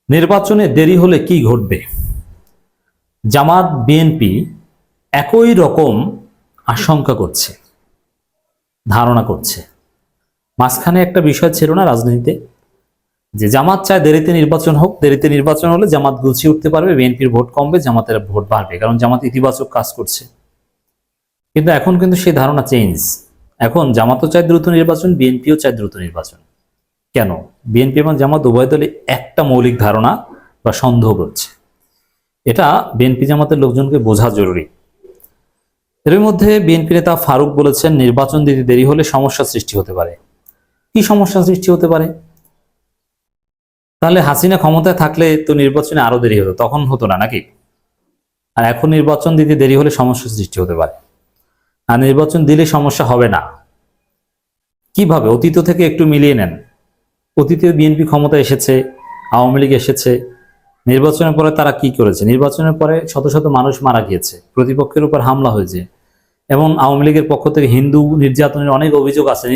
নির্বাচনে দেরি হলে কি ঘটবে? জামাত বিএনপি একই রকম আশঙ্কা করছে, ধারণা করছে। মাঝখানে একটা বিষয় ছিল না রাজনীতিতে, যে জামাত চায় দেরিতে নির্বাচন হোক, দেরিতে নির্বাচন হলে জামাত গুছিয়ে উঠতে পারবে, বিএনপির ভোট কমবে, জামাতের ভোট বাড়বে, কারণ জামাত ইতিবাচক কাজ করছে। কিন্তু এখন কিন্তু সেই ধারণা চেঞ্জ। এখন জামাতও চায় দ্রুত নির্বাচন, বিএনপিও চায় দ্রুত নির্বাচন। কেন? বিএনপি এবং জামাত উভয় দলে একটা মৌলিক ধারণা বা সন্দেহ করছে। এটা বিএনপি জামাতের লোকজনকে বোঝা জরুরি। এর মধ্যে বিএনপি নেতা ফারুক বলেছেন, নির্বাচন দিতে দেরি হলে সমস্যা সৃষ্টি হতে পারে। কি সমস্যা সৃষ্টি হতে পারে? তাহলে হাসিনা ক্ষমতায় থাকলে তো নির্বাচনে আরো দেরি হতো, তখন হতো না নাকি? আর এখন নির্বাচন দিতে দেরি হলে সমস্যা সৃষ্টি হতে পারে, আর নির্বাচন দিলে সমস্যা হবে না। কিভাবে? অতীত থেকে একটু মিলিয়ে নেন। অতীতে বিএনপি ক্ষমতায় এসেছে, আওয়ামী লীগ এসেছে, নির্বাচনের পরে তারা কি করেছে? নির্বাচনের পরে শত শত মানুষ মারা গিয়েছে, প্রতিপক্ষের উপর হামলা হয়েছে, এবং আওয়ামী লীগের পক্ষ থেকে হিন্দু নির্যাতনের অনেক অভিযোগ আছে।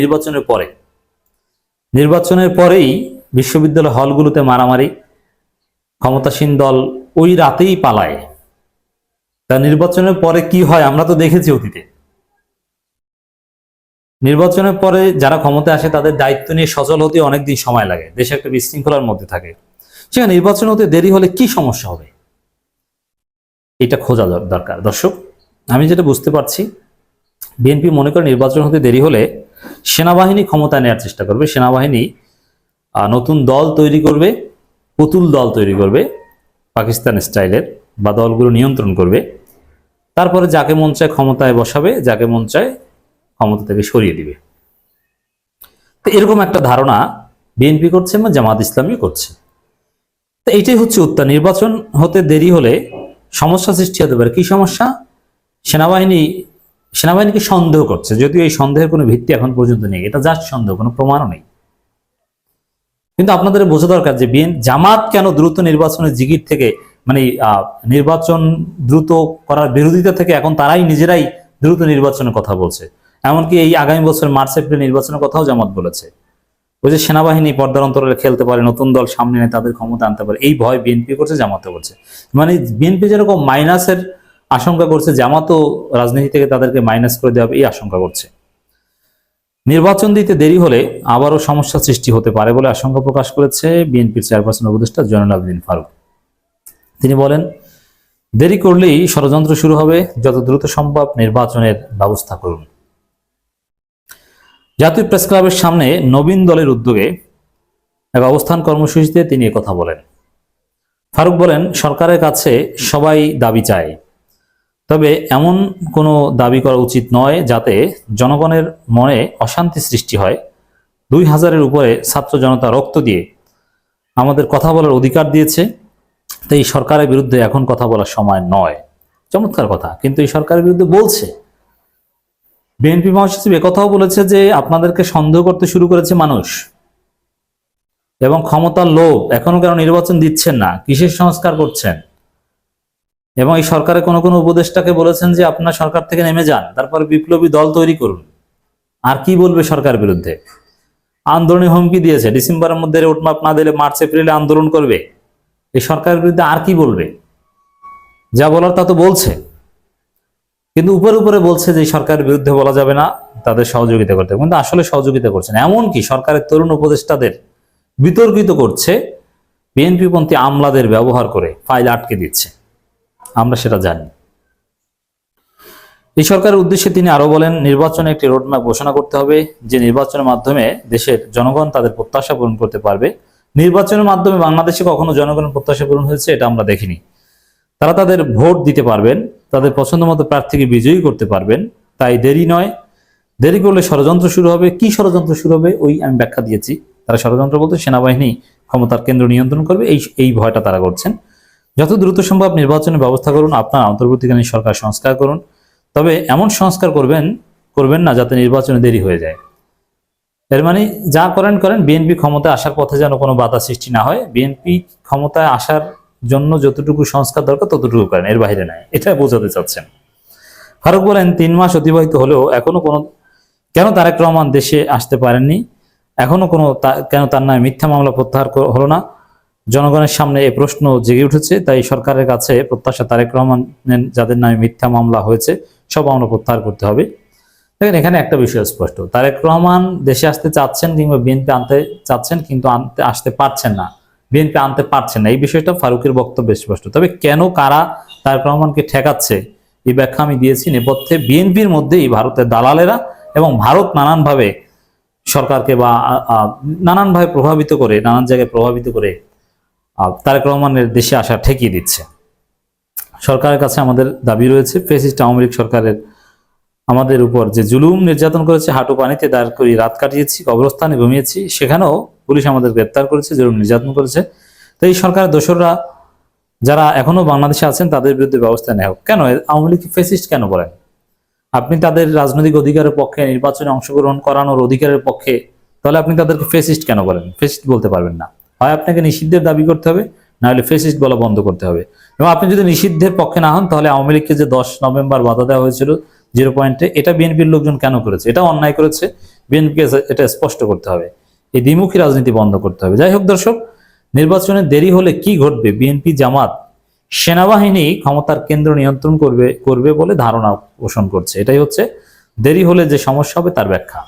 নির্বাচনের পরেই বিশ্ববিদ্যালয় হলগুলোতে মারামারি, ক্ষমতাসীন দল ওই রাতেই পালায়। তা নির্বাচনের পরে কি হয় আমরা তো দেখেছি অতীতে। নির্বাচনের পরে যারা ক্ষমতায় আসে তাদের দায়িত্ব নিয়ে সচল হতে অনেকদিন সময় লাগে, দেশে একটা বিশৃঙ্খলার মধ্যে থাকে। সেখানে নির্বাচন হতে দেরি হলে কি সমস্যা হবে, এটা খোঁজা দরকার। দর্শক, আমি যেটা বুঝতে পারছি, বিএনপি মনে করে নির্বাচন হতে দেরি হলে সেনাবাহিনী ক্ষমতা নেওয়ার চেষ্টা করবে, সেনাবাহিনী নতুন দল তৈরি করবে, পুতুল দল তৈরি করবে পাকিস্তান স্টাইলের, বা দলগুলো নিয়ন্ত্রণ করবে, তারপরে যাকে মন চায় ক্ষমতায় বসাবে, যাকে মন চায় ক্ষমতা থেকে সরিয়ে দিবে। তো এরকম একটা ধারণা বিএনপি করছে এবং জামাত ইসলামী করছে। তো এইটাই হচ্ছে উত্তর। নির্বাচন হতে দেরি হলে সমস্যা সৃষ্টি হতে পারে। কি সমস্যা? সেনাবাহিনীকে সন্দেহ করছে, যদিও এই সন্দেহের কোনো ভিত্তি এখন পর্যন্ত নেই, এটা জাস্ট সন্দেহ, কোনো প্রমাণও নেই। কিন্তু আপনাদের বোঝা দরকার যে জামাত কেন দ্রুত নির্বাচনের জিগির থেকে, মানে নির্বাচন দ্রুত করার বিরোধিতা থেকে এখন তারাই নিজেরাই দ্রুত নির্বাচনের কথা বলছে। এমনকি এই আগামী বছর মার্চ এপ্রিল নির্বাচনের কথাও জামাত বলেছে। ওই যে সেনাবাহিনী পর্দার অন্তরালে খেলতে পারে, নতুন দল সামনে এনে তাদের ক্ষমতা আনতে পারে, এই ভয় বিএনপি করছে, জামাতও করছে। মানে বিএনপি যেরকম মাইনাসের আশঙ্কা করছে, জামাতও রাজনীতি থেকে তাদেরকে মাইনাস করে দেওয়া হবে এই আশঙ্কা করছে। নির্বাচন দিতে দেরি হলে আবারও সমস্যা সৃষ্টি হতে পারে বলে আশঙ্কা প্রকাশ করেছে বিএনপির চেয়ারপারসন উপদেষ্টা জয়নুল আবেদিন ফারুক। তিনি বলেন, দেরি করলেই ষড়যন্ত্র শুরু হবে, যত দ্রুত সম্ভব নির্বাচনের ব্যবস্থা করুন। জাতীয় প্রেস ক্লাবের সামনে নবীন দলের উদ্যোগে এক অবস্থান কর্মসূচিতে তিনি কথা বলেন। ফারুক বলেন, সরকারের কাছে সবাই দাবি চায়, তবে এমন কোনো দাবি করা উচিত নয় যাতে জনগণের মনে অশান্তি সৃষ্টি হয়। 2000-এর উপরে ছাত্র জনতা রক্ত দিয়ে আমাদের কথা বলার অধিকার দিয়েছে, তো এই সরকারের বিরুদ্ধে এখন কথা বলার সময় নয়। চমৎকার কথা, কিন্তু এই সরকারের বিরুদ্ধে বলছে। বিএনপি মহাসচিব একথাও বলেছে যে আপনাদেরকে সন্দেহ করতে শুরু করেছে মানুষ, এবং ক্ষমতার লোভ, এখনো কেন নির্বাচন দিচ্ছেন না, কিসের সংস্কার করছেন। এবং এই সরকারের কোনো কোনো উপদেষ্টাকে বলেছেন যে আপনার সরকার থেকে নেমে যান, তারপরে বিপ্লবী দল তৈরি করুন। আর কি বলবে সরকার বিরুদ্ধে? আন্দোলনের হুমকি দিয়েছে, ডিসেম্বরের মধ্যে রোডম্যাপ না দিলে মার্চ এপ্রিলে আন্দোলন করবে। এই সরকারের বিরুদ্ধে আর কি বলবে? যা বলার তা তো বলছে, কিন্তু উপরে উপরে বলছে যে সরকারের বিরুদ্ধে বলা যাবে না, তাদের সহযোগিতা করতে, কিন্তু আসলে সহযোগিতা করছে না। এমনকি সরকারের তরুণ উপদেষ্টাদের বিতর্কিত করছে, বিএনপিপন্থী আমলাদের ব্যবহার করে ফাইল আটকে দিচ্ছে, আমরা সেটা জানি। এই সরকারের উদ্দেশ্যে তিনি আরো বলেন, নির্বাচনে একটি রোডম্যাপ ঘোষণা করতে হবে, যে নির্বাচনের মাধ্যমে দেশের জনগণ তাদের প্রত্যাশা পূরণ করতে পারবে। নির্বাচনের মাধ্যমে বাংলাদেশে কখনো জনগণের প্রত্যাশা পূরণ হয়েছে এটা আমরা দেখিনি। তারা তাদের ভোট দিতে পারবেন, তাদের পছন্দ মতো প্রার্থীকে বিজয়ী করতে পারবেন। তাই দেরি নয়, দেরি করলে ষড়যন্ত্র শুরু হবে। কি ষড়যন্ত্র শুরু হবে ওই আমি ব্যাখ্যা দিয়েছি। তারা ষড়যন্ত্র বলতে সেনাবাহিনী ক্ষমতার কেন্দ্র নিয়ন্ত্রণ করবে, এই ভয়টা তারা করছেন। যত দ্রুত সম্ভব নির্বাচনের ব্যবস্থা করুন, আপনার অন্তর্বর্তীকালীন সরকার সংস্কার করুন, তবে এমন সংস্কার করবেন না যাতে নির্বাচনে দেরি হয়ে যায়। এর মানে যা করেন, বিএনপি ক্ষমতায় আসার পথে যেন কোনো বাধা সৃষ্টি না হয়। বিএনপি ক্ষমতায় আসার জন্য যতটুকু সংস্কার দরকার ততটুকু করেন, এর বাইরে নয়, এটা বোঝাতে চাচ্ছেন। ফারুক বলেন, 3 মাস অতিবাহিত হলেও এখনো কেন তারেক রহমান দেশে আসতে পারেননি, এখনো কেন তার নামে মিথ্যা মামলা প্রত্যাহার হলো না, জনগণের সামনে এই প্রশ্ন জেগে উঠেছে। তাই সরকারের কাছে প্রত্যাশা, তারেক রহমান যাদের নামে মিথ্যা মামলা হয়েছে সব মামলা প্রত্যাহার করতে হবে। দেখেন, এখানে একটা বিষয় স্পষ্ট, তারেক রহমান দেশে আসতে চাচ্ছেন কিংবা বিএনপি আনতে চাচ্ছেন, কিন্তু আসতে পারছেন না, বিএনপি আনতে পারছেন না, এই বিষয়টা ফারুকের বক্তব্যে স্পষ্ট। তবে কেন, কারা তারেক রহমানকে ঠেকাচ্ছে, এই ব্যাখ্যা আমি দিয়েছি। নেপথ্যে বিএনপির মধ্যেই ভারতের দালালেরা এবং ভারত নানানভাবে সরকারকে বা নানানভাবে প্রভাবিত করে, নানান জায়গায় প্রভাবিত করে তারেক রহমানের দেশে আসা ঠেকিয়ে দিচ্ছে। সরকারের কাছে আমাদের দাবি রয়েছে, ফ্যাসিস্ট আওয়ামী লীগ সরকারের আমাদের উপর যে জুলুম নির্যাতন করেছে, হাঁটু পানিতে দাঁড় করি রাত কাটিয়েছি, কবরস্থানে ঘুমিয়েছি, সেখানেও পুলিশ আমাদের গ্রেপ্তার করেছে, জুলুম নির্যাতন করেছে। তো এই সরকারের দোসররা যারা এখনো বাংলাদেশে আছেন তাদের বিরুদ্ধে ব্যবস্থা নেওয়া হোক। কেন আওয়ামী লীগকে ফ্যাসিস্ট কেন বলেন? আপনি তাদের রাজনৈতিক অধিকারের পক্ষে, নির্বাচনে অংশগ্রহণ করানোর অধিকারের পক্ষে, তাহলে আপনি তাদেরকে ফ্যাসিস্ট কেন বলেন? ফ্যাসিস্ট বলতে পারবেন না। হয় আপনাকে নিষিদ্ধের দাবি করতে হবে, না হলে ফ্যাসিস্ট বলা বন্ধ করতে হবে। এবং আপনি যদি নিষিদ্ধের পক্ষে না হন, তাহলে আওয়ামী লীগকে যে 10 নভেম্বর বাধা দেওয়া হয়েছিল 0 পয়েন্টে, এটা বিএনপির লোকজন কেন করেছে? এটা অন্যায় করেছে, বিএনপিকে এটা স্পষ্ট করতে হবে, এই দ্বিমুখী রাজনীতি বন্ধ করতে হবে। যাই হোক দর্শক, নির্বাচনে দেরি হলে কি ঘটবে? বিএনপি, জামাত, সেনাবাহিনী ক্ষমতার কেন্দ্র নিয়ন্ত্রণ করবে বলে ধারণা পোষণ করছে। এটাই হচ্ছে দেরি হলে যে সমস্যা হবে তার ব্যাখ্যা।